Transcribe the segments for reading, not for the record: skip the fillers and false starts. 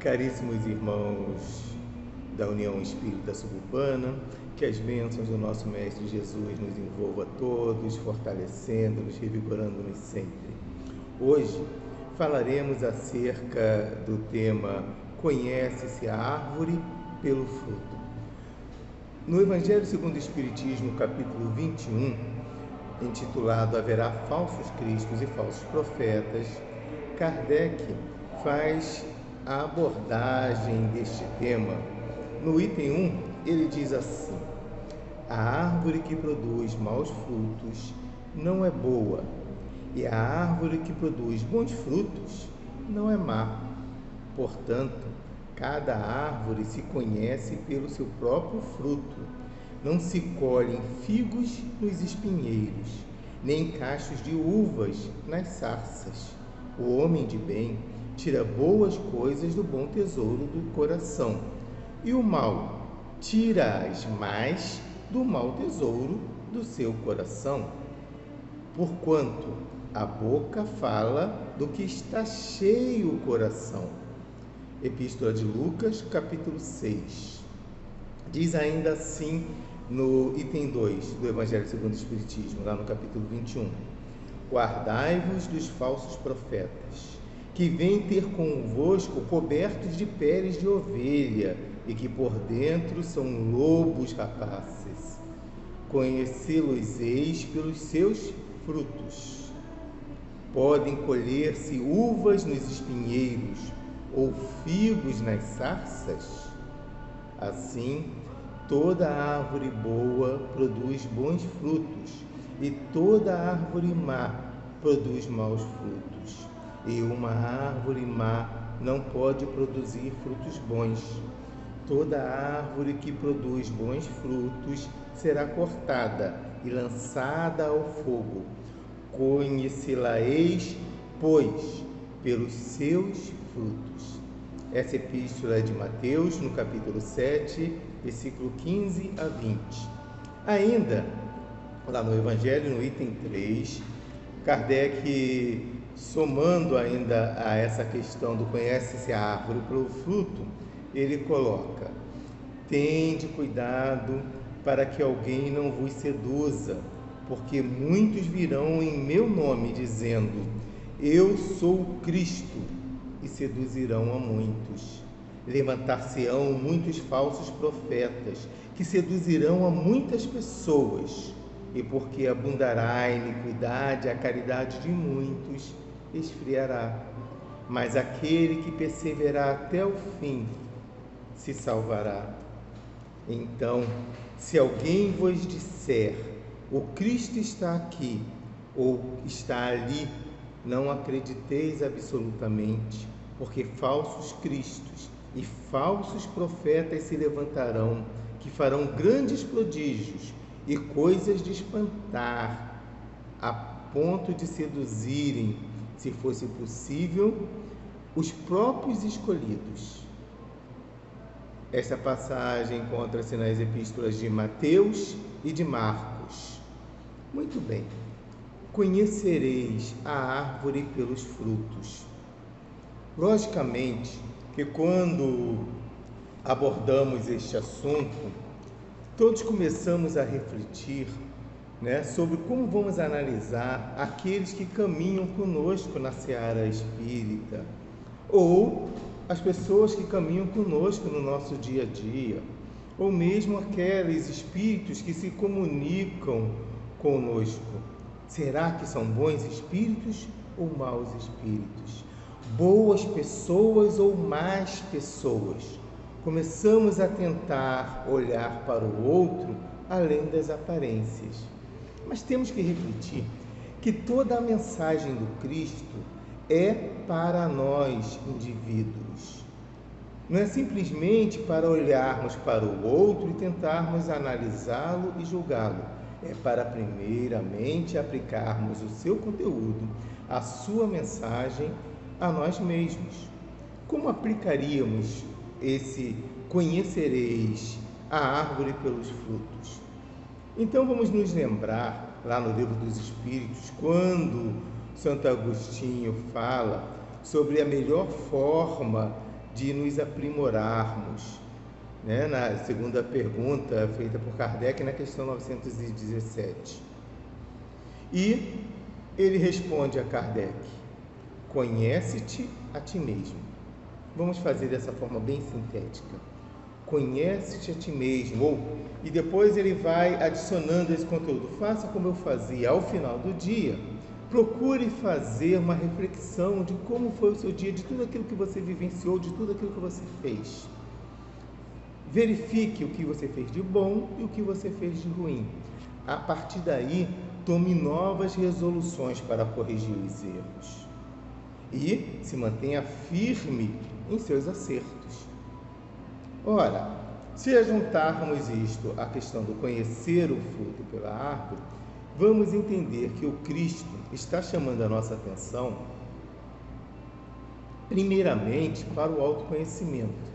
Caríssimos irmãos da União Espírita Suburbana, que as bênçãos do nosso Mestre Jesus nos envolva a todos, fortalecendo-nos, revigorando-nos sempre. Hoje falaremos acerca do tema Conhece-se a árvore pelo fruto. No Evangelho segundo o Espiritismo, capítulo 21, intitulado Haverá falsos cristos e falsos profetas, Kardec faz a abordagem deste tema. No item 1, ele diz assim: a árvore que produz maus frutos não é boa, e a árvore que produz bons frutos não é má. Portanto, cada árvore se conhece pelo seu próprio fruto. Não se colhem figos nos espinheiros, nem cachos de uvas nas sarças. O homem de bem tira boas coisas do bom tesouro do coração, e o mal tira as más do mau tesouro do seu coração. Porquanto a boca fala do que está cheio o coração. Epístola de Lucas, capítulo 6. Diz ainda assim no item 2 do Evangelho segundo o Espiritismo, lá no capítulo 21. Guardai-vos dos falsos profetas, que vêm ter convosco cobertos de peles de ovelha, e que por dentro são lobos rapazes. Conhecê-los-eis pelos seus frutos. Podem colher-se uvas nos espinheiros, ou figos nas sarças? Assim, toda árvore boa produz bons frutos, e toda árvore má produz maus frutos. E uma árvore má não pode produzir frutos bons. Toda árvore que produz bons frutos será cortada e lançada ao fogo. Conhecê-la-eis, pois, pelos seus frutos. Essa epístola é de Mateus, no capítulo 7, versículo 15 a 20. Ainda, lá no Evangelho, no item 3, Kardec, somando ainda a essa questão do conhece-se a árvore pelo fruto, ele coloca: tende cuidado para que alguém não vos seduza, porque muitos virão em meu nome dizendo: eu sou o Cristo, e seduzirão a muitos. Levantar-se-ão muitos falsos profetas, que seduzirão a muitas pessoas, e porque abundará a iniquidade, a caridade de muitos esfriará. Mas aquele que perseverar até o fim se salvará. Então, se alguém vos disser: o Cristo está aqui ou está ali, não acrediteis absolutamente, porque falsos cristos e falsos profetas se levantarão, que farão grandes prodígios e coisas de espantar, a ponto de seduzirem, se fosse possível, os próprios escolhidos. Esta passagem encontra-se nas epístolas de Mateus e de Marcos. Muito bem. Conhecereis a árvore pelos frutos. Logicamente que quando abordamos este assunto, todos começamos a refletir, sobre como vamos analisar aqueles que caminham conosco na seara espírita, ou as pessoas que caminham conosco no nosso dia a dia, ou mesmo aqueles espíritos que se comunicam conosco. Será que são bons espíritos ou maus espíritos? Boas pessoas ou más pessoas? Começamos a tentar olhar para o outro além das aparências. Mas temos que refletir que toda a mensagem do Cristo é para nós, indivíduos. Não é simplesmente para olharmos para o outro e tentarmos analisá-lo e julgá-lo. É para primeiramente aplicarmos o seu conteúdo, a sua mensagem a nós mesmos. Como aplicaríamos esse conhecereis a árvore pelos frutos? Então vamos nos lembrar, lá no Livro dos Espíritos, quando Santo Agostinho fala sobre a melhor forma de nos aprimorarmos, né? Na segunda pergunta feita por Kardec na questão 917. E ele responde a Kardec: conhece-te a ti mesmo. Vamos fazer dessa forma bem sintética. Conhece-te a ti mesmo. E depois ele vai adicionando esse conteúdo. Faça como eu fazia ao final do dia. Procure fazer uma reflexão de como foi o seu dia, de tudo aquilo que você vivenciou, de tudo aquilo que você fez. Verifique o que você fez de bom e o que você fez de ruim. A partir daí, tome novas resoluções para corrigir os erros. E se mantenha firme em seus acertos. Ora, se juntarmos isto à questão do conhecer o fruto pela árvore, vamos entender que o Cristo está chamando a nossa atenção, primeiramente, para o autoconhecimento.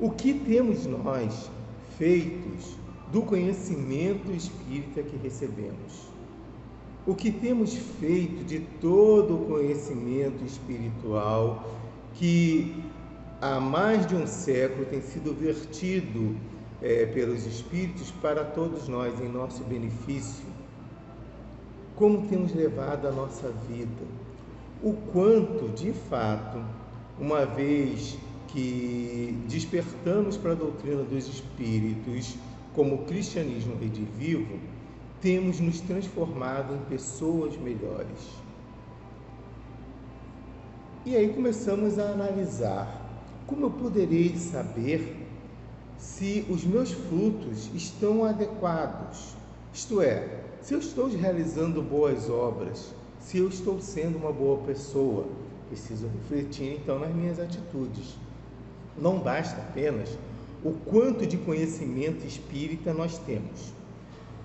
O que temos nós feitos do conhecimento espírita que recebemos? O que temos feito de todo o conhecimento espiritual que há mais de um século tem sido vertido pelos Espíritos para todos nós, em nosso benefício? Como temos levado a nossa vida? O quanto, de fato, uma vez que despertamos para a doutrina dos Espíritos, como o cristianismo redivivo, temos nos transformado em pessoas melhores. E aí começamos a analisar: como eu poderei saber se os meus frutos estão adequados? Isto é, se eu estou realizando boas obras, se eu estou sendo uma boa pessoa. Preciso refletir então nas minhas atitudes. Não basta apenas o quanto de conhecimento espírita nós temos.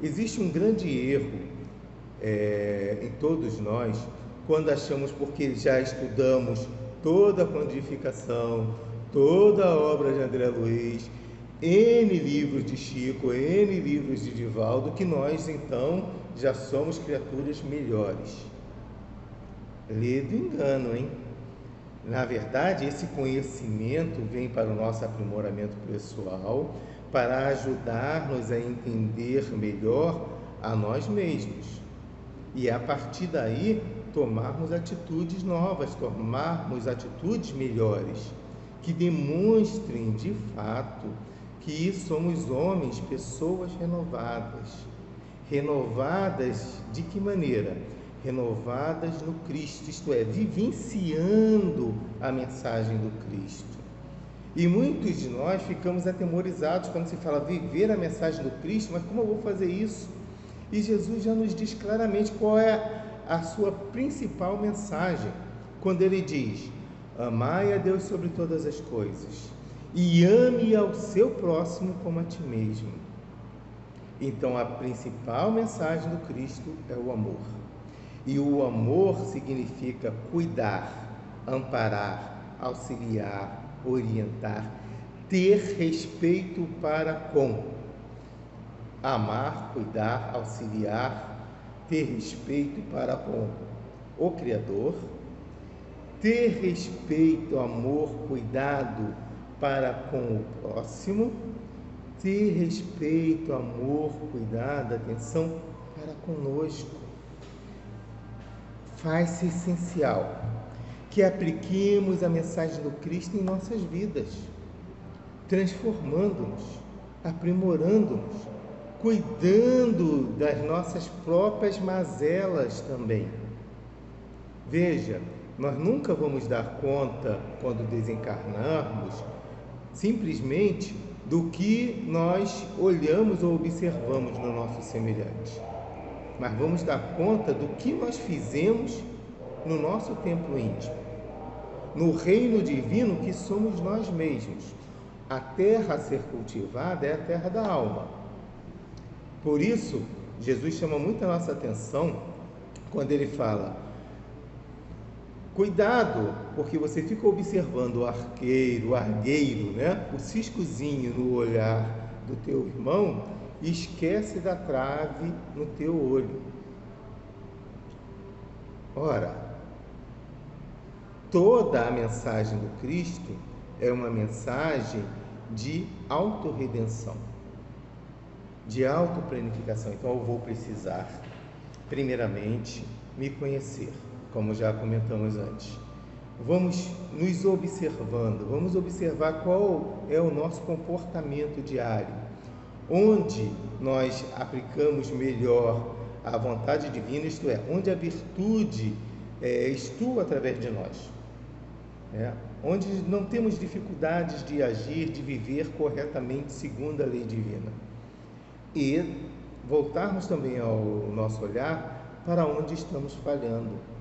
Existe um grande erro em todos nós quando achamos, porque já estudamos toda a codificação, toda a obra de André Luiz, N livros de Chico, N livros de Divaldo, que nós então já somos criaturas melhores. Ledo engano, hein? Na verdade, esse conhecimento vem para o nosso aprimoramento pessoal, para ajudar-nos a entender melhor a nós mesmos. E a partir daí, tomarmos atitudes novas, tomarmos atitudes melhores, que demonstrem de fato que somos homens, pessoas renovadas. Renovadas de que maneira? Renovadas no Cristo, isto é, vivenciando a mensagem do Cristo. E muitos de nós ficamos atemorizados quando se fala viver a mensagem do Cristo, mas como eu vou fazer isso? E Jesus já nos diz claramente qual é a sua principal mensagem, quando ele diz: amai a Deus sobre todas as coisas e ame ao seu próximo como a ti mesmo. Então a principal mensagem do Cristo é o amor. E o amor significa cuidar, amparar, auxiliar, orientar, ter respeito para com. Amar, cuidar, auxiliar, ter respeito para com o Criador, ter respeito, amor, cuidado para com o próximo, ter respeito, amor, cuidado, atenção para conosco. Faz-se essencial que apliquemos a mensagem do Cristo em nossas vidas, transformando-nos, aprimorando-nos, cuidando das nossas próprias mazelas também. Veja, nós nunca vamos dar conta, quando desencarnarmos, simplesmente do que nós olhamos ou observamos no nosso semelhante. Mas vamos dar conta do que nós fizemos no nosso templo íntimo, no reino divino que somos nós mesmos. A terra a ser cultivada é a terra da alma. Por isso, Jesus chama muito a nossa atenção quando ele fala: cuidado, porque você fica observando o arqueiro, o argueiro, né? O ciscozinho no olhar do teu irmão e esquece da trave no teu olho. Ora, toda a mensagem do Cristo é uma mensagem de autorredenção, de autoplanificação. Então eu vou precisar, primeiramente, me conhecer, como já comentamos antes. Vamos nos observando, vamos observar qual é o nosso comportamento diário, onde nós aplicamos melhor a vontade divina, isto é, onde a virtude estua através de nós, onde não temos dificuldades de agir, de viver corretamente segundo a lei divina. E voltarmos também ao nosso olhar para onde estamos falhando.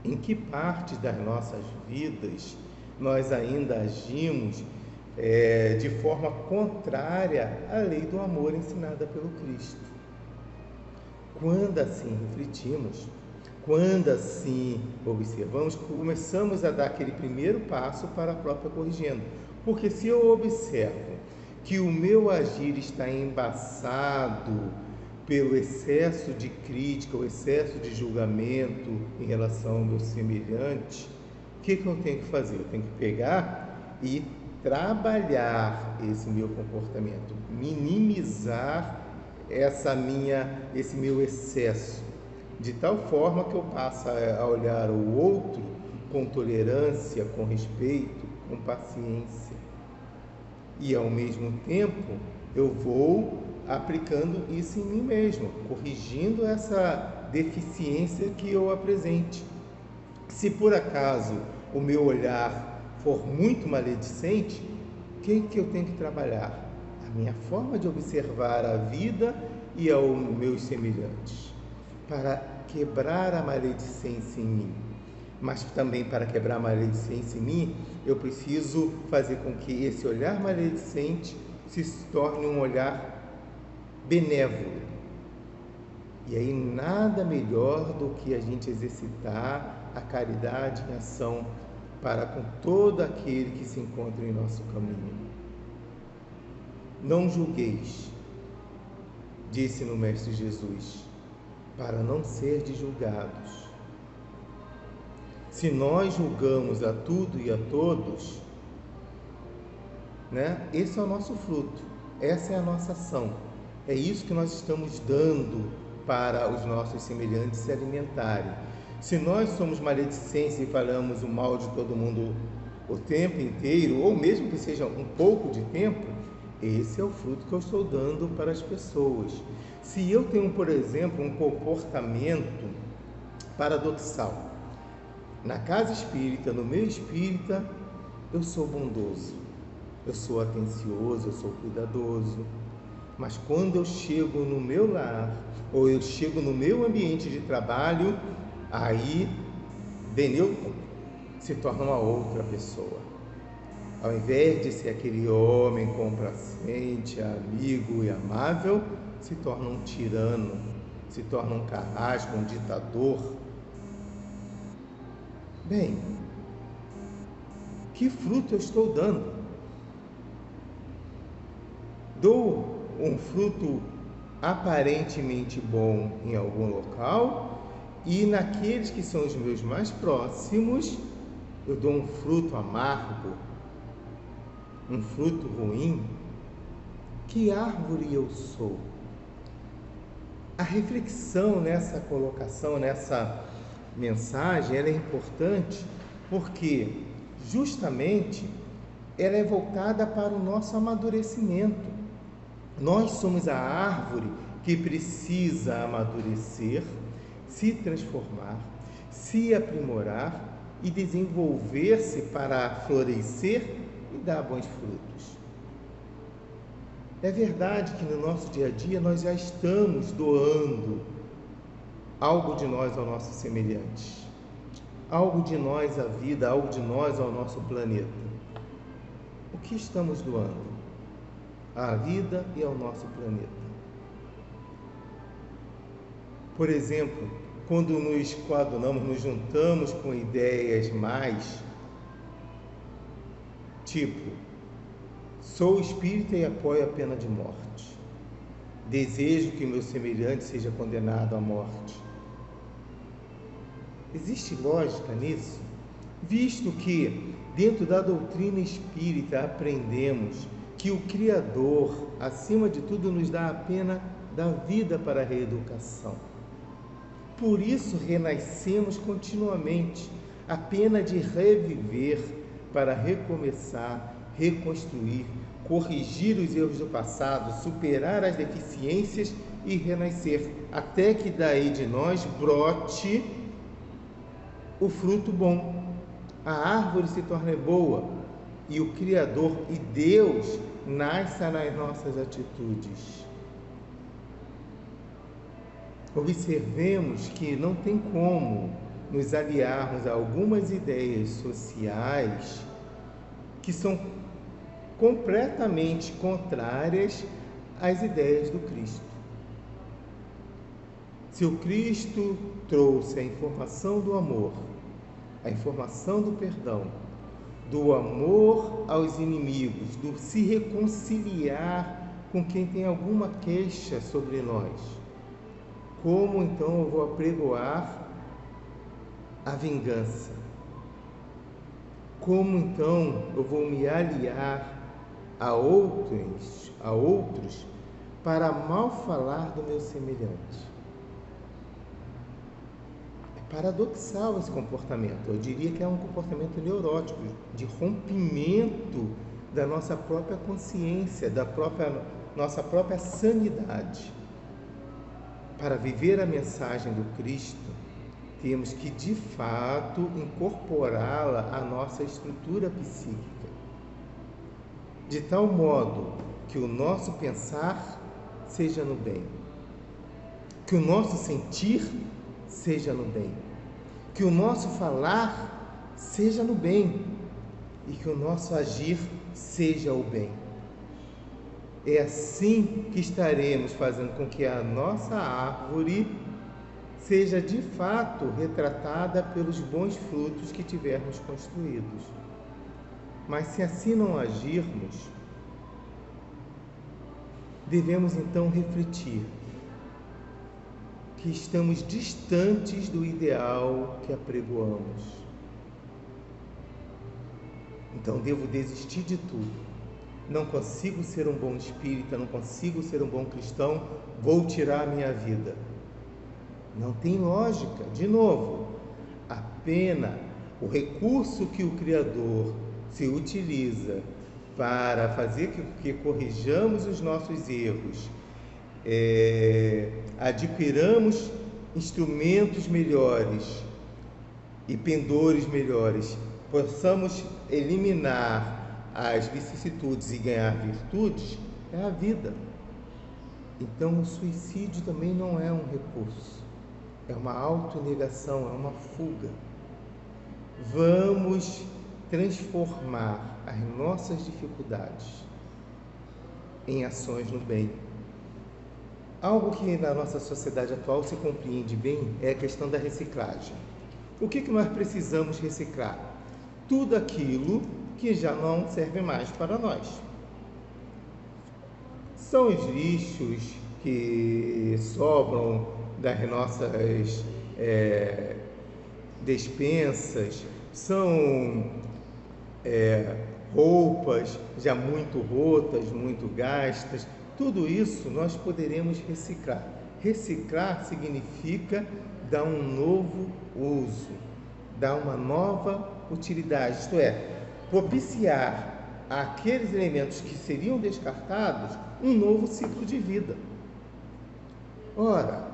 Em que parte das nossas vidas nós ainda agimos de forma contrária à lei do amor ensinada pelo Cristo? Quando assim refletimos, quando assim observamos, começamos a dar aquele primeiro passo para a própria corrigenda. Porque se eu observo que o meu agir está embaçado pelo excesso de crítica, o excesso de julgamento em relação ao meu semelhante, o que eu tenho que fazer? Eu tenho que pegar e trabalhar esse meu comportamento, minimizar esse meu excesso, de tal forma que eu passe a olhar o outro com tolerância, com respeito, com paciência. E ao mesmo tempo eu vou aplicando isso em mim mesmo, corrigindo essa deficiência que eu apresente. Se por acaso o meu olhar for muito maledicente, o que eu tenho que trabalhar? A minha forma de observar a vida e aos meus semelhantes, para quebrar a maledicência em mim. Mas também para quebrar a maledicência em mim, eu preciso fazer com que esse olhar maledicente se torne um olhar benévolo. E aí nada melhor do que a gente exercitar a caridade em ação para com todo aquele que se encontra em nosso caminho. Não julgueis, disse no Mestre Jesus, para não serdes julgados. Se nós julgamos a tudo e a todos, esse é o nosso fruto, essa é a nossa ação. É isso que nós estamos dando para os nossos semelhantes se alimentarem. Se nós somos maledicentes e falamos o mal de todo mundo o tempo inteiro, ou mesmo que seja um pouco de tempo, esse é o fruto que eu estou dando para as pessoas. Se eu tenho, por exemplo, um comportamento paradoxal, na casa espírita, no meio espírita, eu sou bondoso, eu sou atencioso, eu sou cuidadoso. Mas quando eu chego no meu lar, ou eu chego no meu ambiente de trabalho, aí Denilton se torna uma outra pessoa. Ao invés de ser aquele homem complacente, amigo e amável, se torna um tirano, se torna um carrasco, um ditador. Bem, que fruto eu estou dando? Dou um fruto aparentemente bom em algum local e naqueles que são os meus mais próximos eu dou um fruto amargo, um fruto ruim. Que árvore eu sou? A reflexão nessa colocação, nessa mensagem, ela é importante porque justamente ela é voltada para o nosso amadurecimento. Nós somos a árvore que precisa amadurecer, se transformar, se aprimorar e desenvolver-se para florescer e dar bons frutos. É verdade que no nosso dia a dia nós já estamos doando algo de nós ao nosso semelhante, algo de nós à vida, algo de nós ao nosso planeta. O que estamos doando? À vida e ao nosso planeta. Por exemplo, quando nos coadunamos, nos juntamos com ideias mais tipo, sou espírita e apoio a pena de morte. Desejo que o meu semelhante seja condenado à morte. Existe lógica nisso? Visto que Dentro da doutrina espírita, aprendemos que o Criador, acima de tudo, nos dá a pena da vida para a reeducação. Por isso, renascemos continuamente, a pena de reviver para recomeçar, reconstruir, corrigir os erros do passado, superar as deficiências e renascer, até que daí de nós brote o fruto bom. A árvore se torne boa e o Criador e Deus nasça nas nossas atitudes. Observemos que não tem como nos aliarmos a algumas ideias sociais que são completamente contrárias às ideias do Cristo. Se o Cristo trouxe a informação do amor, a informação do perdão, do amor aos inimigos, do se reconciliar com quem tem alguma queixa sobre nós, como então eu vou apregoar a vingança? Como então eu vou me aliar a outros para mal falar do meu semelhante? É paradoxal esse comportamento. Eu diria que é um comportamento neurótico, de rompimento da nossa própria consciência, nossa própria sanidade. Para viver a mensagem do Cristo, temos que, de fato, incorporá-la à nossa estrutura psíquica, de tal modo que o nosso pensar seja no bem, que o nosso sentir seja no bem, que o nosso falar seja no bem e que o nosso agir seja o bem. É assim que estaremos fazendo com que a nossa árvore seja de fato retratada pelos bons frutos que tivermos construídos. Mas se assim não agirmos, devemos então refletir que estamos distantes do ideal que apregoamos. Então devo desistir de tudo. Não consigo ser um bom espírita, não consigo ser um bom cristão, vou tirar a minha vida. Não tem lógica. De novo, a pena, o recurso que o Criador se utiliza para fazer com que corrijamos os nossos erros, adquiramos instrumentos melhores e pendores melhores, possamos eliminar as vicissitudes e ganhar virtudes, é a vida. Então o suicídio também não é um recurso, é uma autonegação, é uma fuga. Vamos transformar as nossas dificuldades em ações no bem. Algo que na nossa sociedade atual se compreende bem é a questão da reciclagem. O que nós precisamos reciclar? Tudo aquilo que já não serve mais para nós. São os lixos que sobram das nossas despensas, são roupas já muito rotas, muito gastas. Tudo isso nós poderemos reciclar. Reciclar significa dar um novo uso, dar uma nova utilidade, isto é, propiciar àqueles elementos que seriam descartados um novo ciclo de vida. Ora,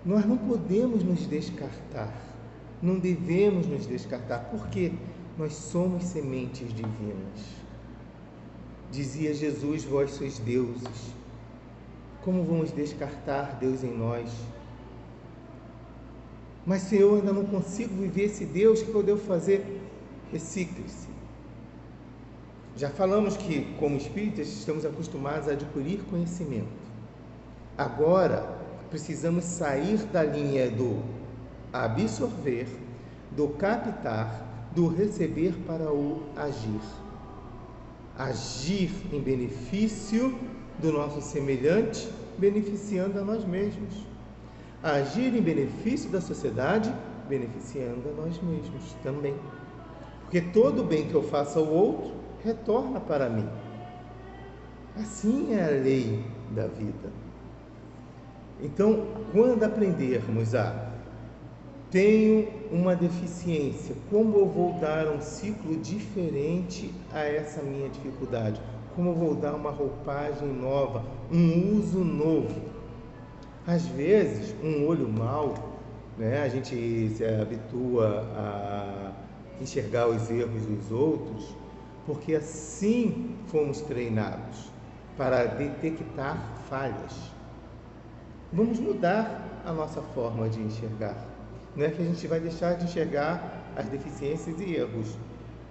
nós não podemos nos descartar, não devemos nos descartar, porque nós somos sementes divinas. Dizia Jesus: vós sois deuses. Como vamos descartar Deus em nós? Mas se eu ainda não consigo viver esse Deus, o que eu devo fazer? Recicle-se. Já falamos que, como espíritas, estamos acostumados a adquirir conhecimento. Agora, precisamos sair da linha do absorver, do captar, do receber para o agir. Agir em benefício do nosso semelhante, beneficiando a nós mesmos. Agir em benefício da sociedade, beneficiando a nós mesmos também. Porque todo bem que eu faço ao outro retorna para mim. Assim é a lei da vida. Então, quando aprendermos a tenho uma deficiência, como eu vou dar um ciclo diferente a essa minha dificuldade? Como eu vou dar uma roupagem nova, um uso novo? Às vezes, um olho mau, né? A gente se habitua a enxergar os erros dos outros, porque assim fomos treinados para detectar falhas. Vamos mudar a nossa forma de enxergar. Não é que a gente vai deixar de enxergar as deficiências e erros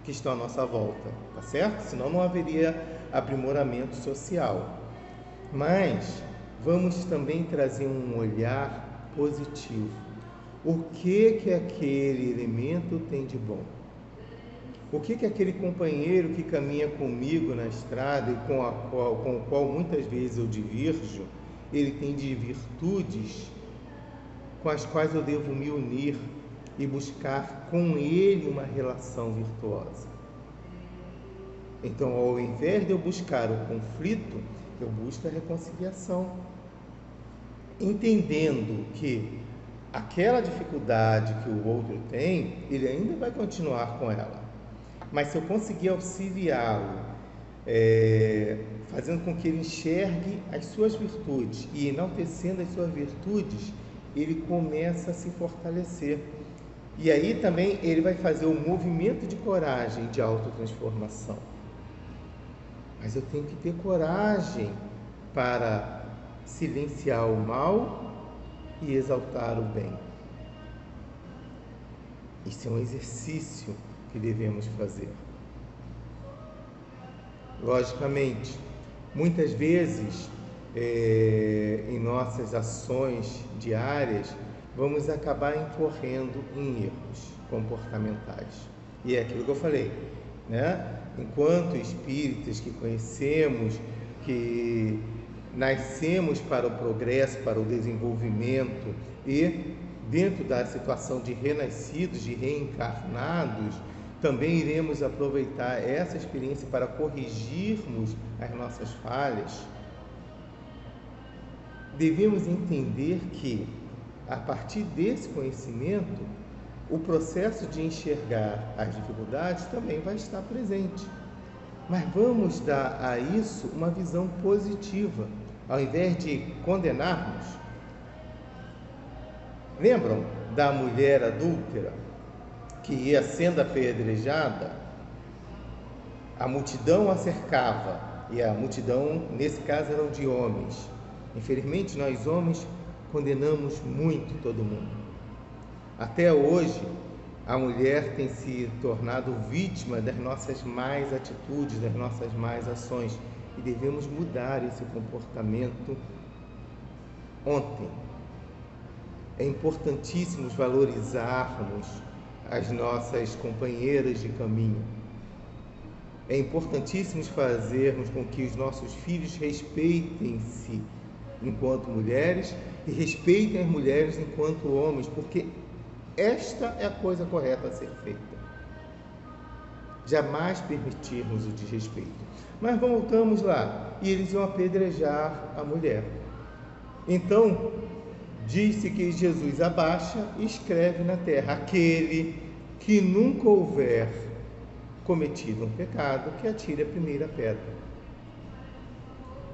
que estão à nossa volta, tá certo? Senão não haveria aprimoramento social. Mas vamos também trazer um olhar positivo. O que aquele elemento tem de bom? O que aquele companheiro que caminha comigo na estrada e com o qual muitas vezes eu divirjo, ele tem de virtudes com as quais eu devo me unir e buscar com ele uma relação virtuosa. Então, ao invés de eu buscar o conflito, eu busco a reconciliação, entendendo que aquela dificuldade que o outro tem, ele ainda vai continuar com ela. Mas se eu conseguir auxiliá-lo, fazendo com que ele enxergue as suas virtudes e enaltecendo as suas virtudes, ele começa a se fortalecer. E aí também ele vai fazer um movimento de coragem, de autotransformação. Mas eu tenho que ter coragem para silenciar o mal e exaltar o bem. Isso é um exercício que devemos fazer. Logicamente, muitas vezes, em nossas ações diárias, vamos acabar incorrendo em erros comportamentais. E é aquilo que eu falei, né? Enquanto espíritas que conhecemos, que nascemos para o progresso, para o desenvolvimento e dentro da situação de renascidos, de reencarnados, também iremos aproveitar essa experiência para corrigirmos as nossas falhas. Devemos entender que, a partir desse conhecimento, o processo de enxergar as dificuldades também vai estar presente. Mas vamos dar a isso uma visão positiva, ao invés de condenarmos. Lembram da mulher adúltera que ia sendo apedrejada? A multidão a cercava, e a multidão, nesse caso, eram de homens. Infelizmente, nós homens condenamos muito todo mundo. Até hoje, a mulher tem se tornado vítima das nossas más atitudes, das nossas más ações, e devemos mudar esse comportamento ontem. É importantíssimo valorizarmos as nossas companheiras de caminho. É importantíssimo fazermos com que os nossos filhos respeitem-se enquanto mulheres e respeitem as mulheres enquanto homens, porque esta é a coisa correta a ser feita. Jamais permitirmos o desrespeito. Mas voltamos lá, e eles iam apedrejar a mulher. Então, disse que Jesus abaixa e escreve na terra: aquele que nunca houver cometido um pecado, que atire a primeira pedra.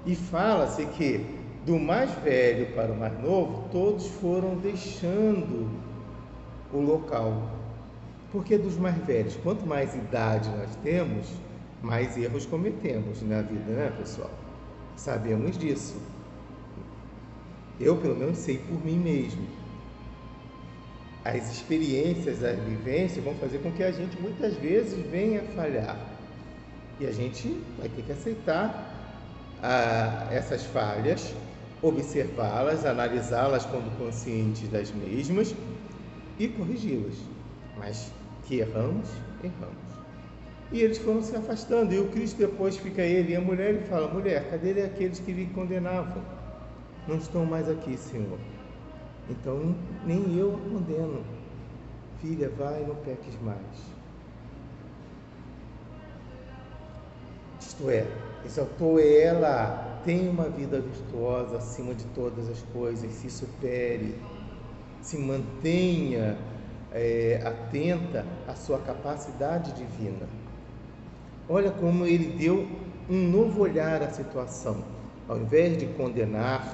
E fala-se que, do mais velho para o mais novo, todos foram deixando o local. Porque dos mais velhos, quanto mais idade nós temos, mais erros cometemos na vida, né, pessoal? Sabemos disso. Eu, pelo menos, sei por mim mesmo. As experiências, as vivências vão fazer com que a gente, muitas vezes, venha a falhar. E a gente vai ter que aceitar essas falhas, observá-las, analisá-las quando conscientes das mesmas e corrigi-las. Mas que erramos, erramos. E eles foram se afastando, e o Cristo depois fica ele e a mulher e fala: mulher, cadê aqueles que lhe condenavam? Não estão mais aqui, Senhor. Então nem eu a condeno. Filha, vai, não peques mais. exaltou ela, tenha uma vida virtuosa acima de todas as coisas, se supere, se mantenha atenta à sua capacidade divina. Olha como ele deu um novo olhar à situação. Ao invés de condenar,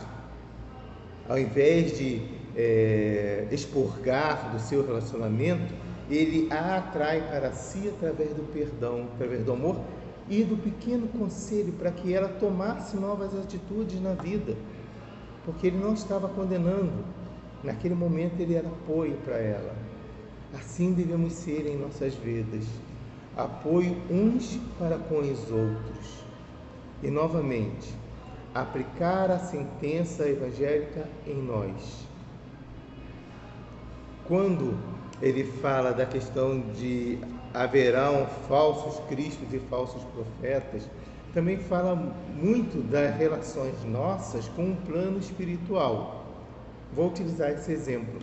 ao invés de expurgar do seu relacionamento, ele a atrai para si através do perdão, através do amor e do pequeno conselho para que ela tomasse novas atitudes na vida, porque ele não estava condenando. Naquele momento ele era apoio para ela. Assim devemos ser em nossas vidas, apoio uns para com os outros. E novamente, aplicar a sentença evangélica em nós. Quando ele fala da questão de haverão falsos cristos e falsos profetas, também fala muito das relações nossas com o plano espiritual. Vou utilizar esse exemplo.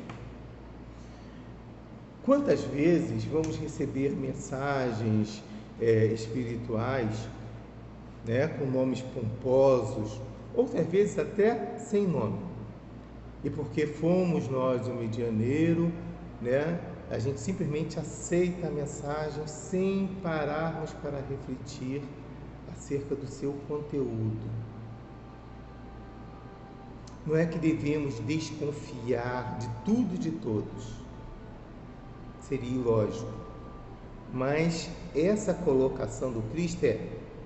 Quantas vezes vamos receber mensagens espirituais, com nomes pomposos, outras vezes até sem nome? E porque fomos nós o medianeiro, a gente simplesmente aceita a mensagem sem pararmos para refletir acerca do seu conteúdo. Não é que devemos desconfiar de tudo e de todos, seria ilógico, mas essa colocação do Cristo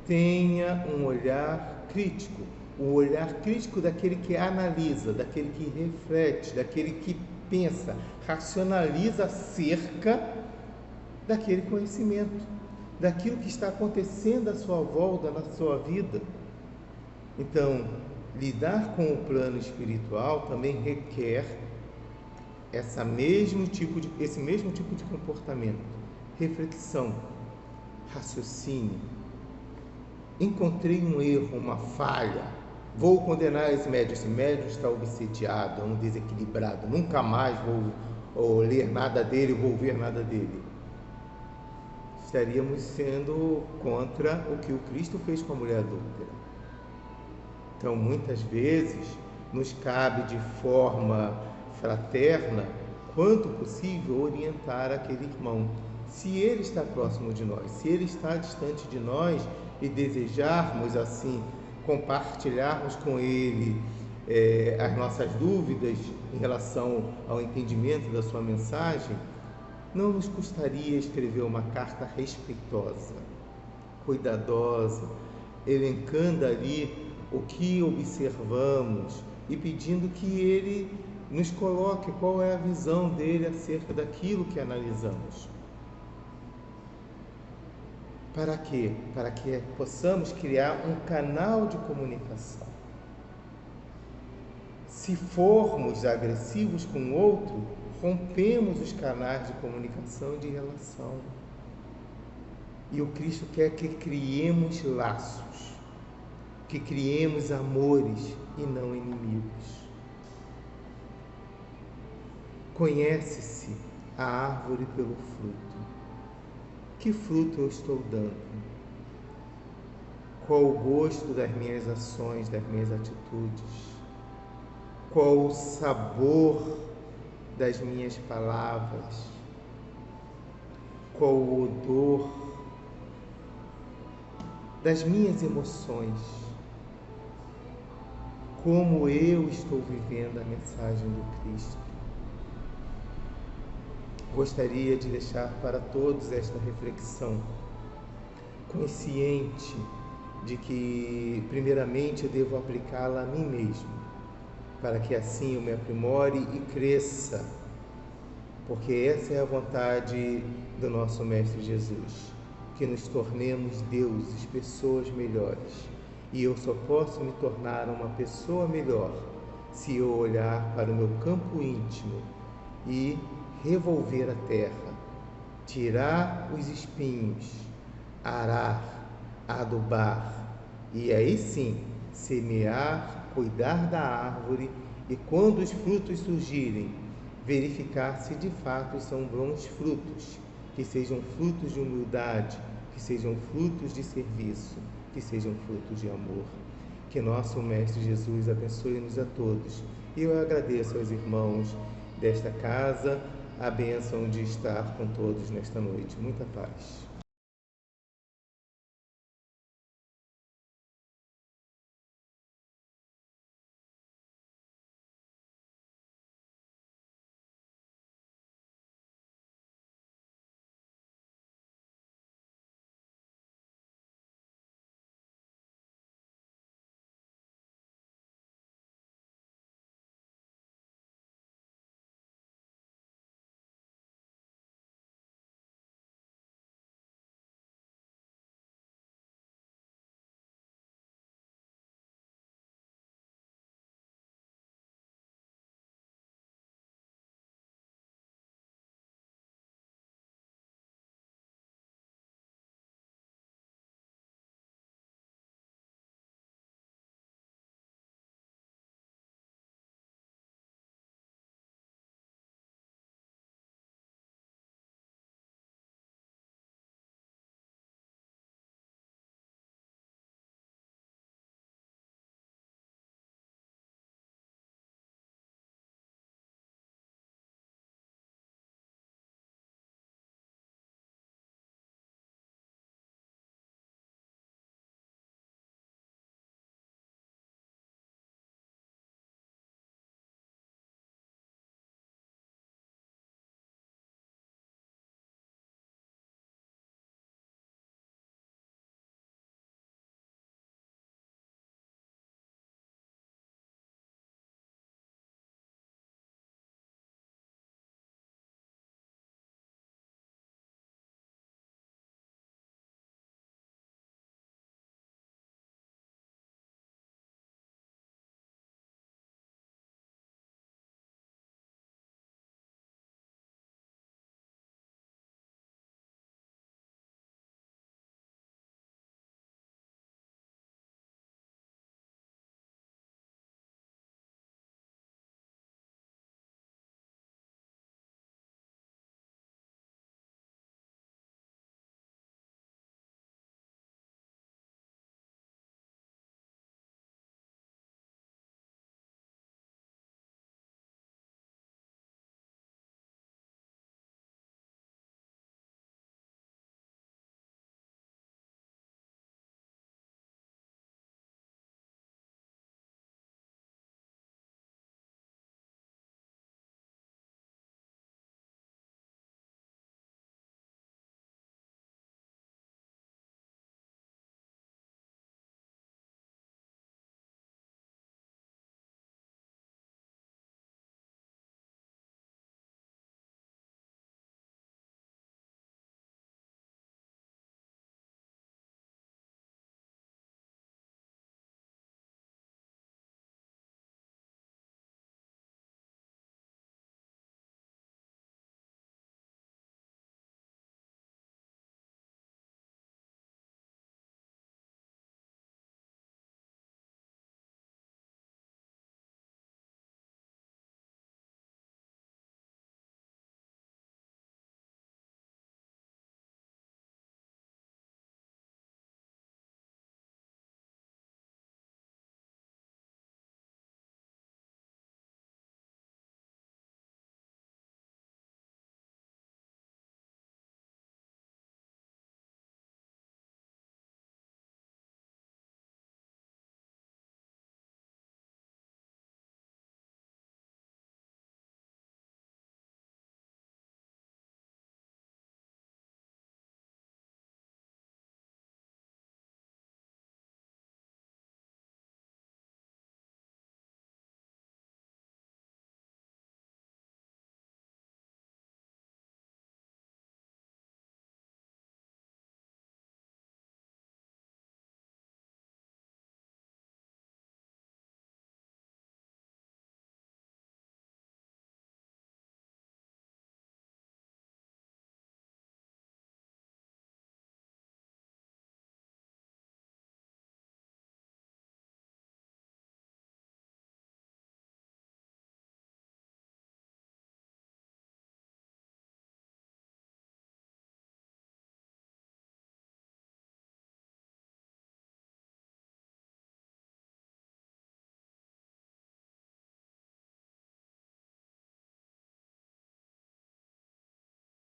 tenha um olhar crítico, o olhar crítico daquele que analisa, daquele que reflete, daquele que pensa, racionaliza acerca daquele conhecimento, daquilo que está acontecendo à sua volta, na sua vida. Então, lidar com o plano espiritual também requer esse mesmo tipo de comportamento, reflexão, raciocínio. Encontrei um erro, uma falha, vou condenar esse médium está obsediado, um desequilibrado, nunca mais vou ler nada dele, vou ver nada dele. Estaríamos sendo contra o que o Cristo fez com a mulher adúltera. Então, muitas vezes, nos cabe de forma fraterna, quanto possível, orientar aquele irmão. Se ele está próximo de nós, se ele está distante de nós e desejarmos assim compartilharmos com ele as nossas dúvidas em relação ao entendimento da sua mensagem, não nos custaria escrever uma carta respeitosa, cuidadosa, elencando ali o que observamos e pedindo que ele nos coloque qual é a visão dele acerca daquilo que analisamos. Para quê? Para que possamos criar um canal de comunicação. Se formos agressivos com o outro, rompemos os canais de comunicação e de relação. E o Cristo quer que criemos laços, que criemos amores e não inimigos. Conhece-se a árvore pelo fruto. Que fruto eu estou dando? Qual o gosto das minhas ações, das minhas atitudes? Qual o sabor das minhas palavras? Qual o odor das minhas emoções? Como eu estou vivendo a mensagem do Cristo? Gostaria de deixar para todos esta reflexão, consciente de que, primeiramente, eu devo aplicá-la a mim mesmo, para que assim eu me aprimore e cresça, porque essa é a vontade do nosso Mestre Jesus, que nos tornemos deuses, pessoas melhores. E eu só posso me tornar uma pessoa melhor se eu olhar para o meu campo íntimo e revolver a terra, tirar os espinhos, arar, adubar e aí sim semear, cuidar da árvore e quando os frutos surgirem, verificar se de fato são bons frutos, que sejam frutos de humildade, que sejam frutos de serviço, que sejam frutos de amor. Que nosso Mestre Jesus abençoe-nos a todos. E eu agradeço aos irmãos desta casa a bênção de estar com todos nesta noite. Muita paz.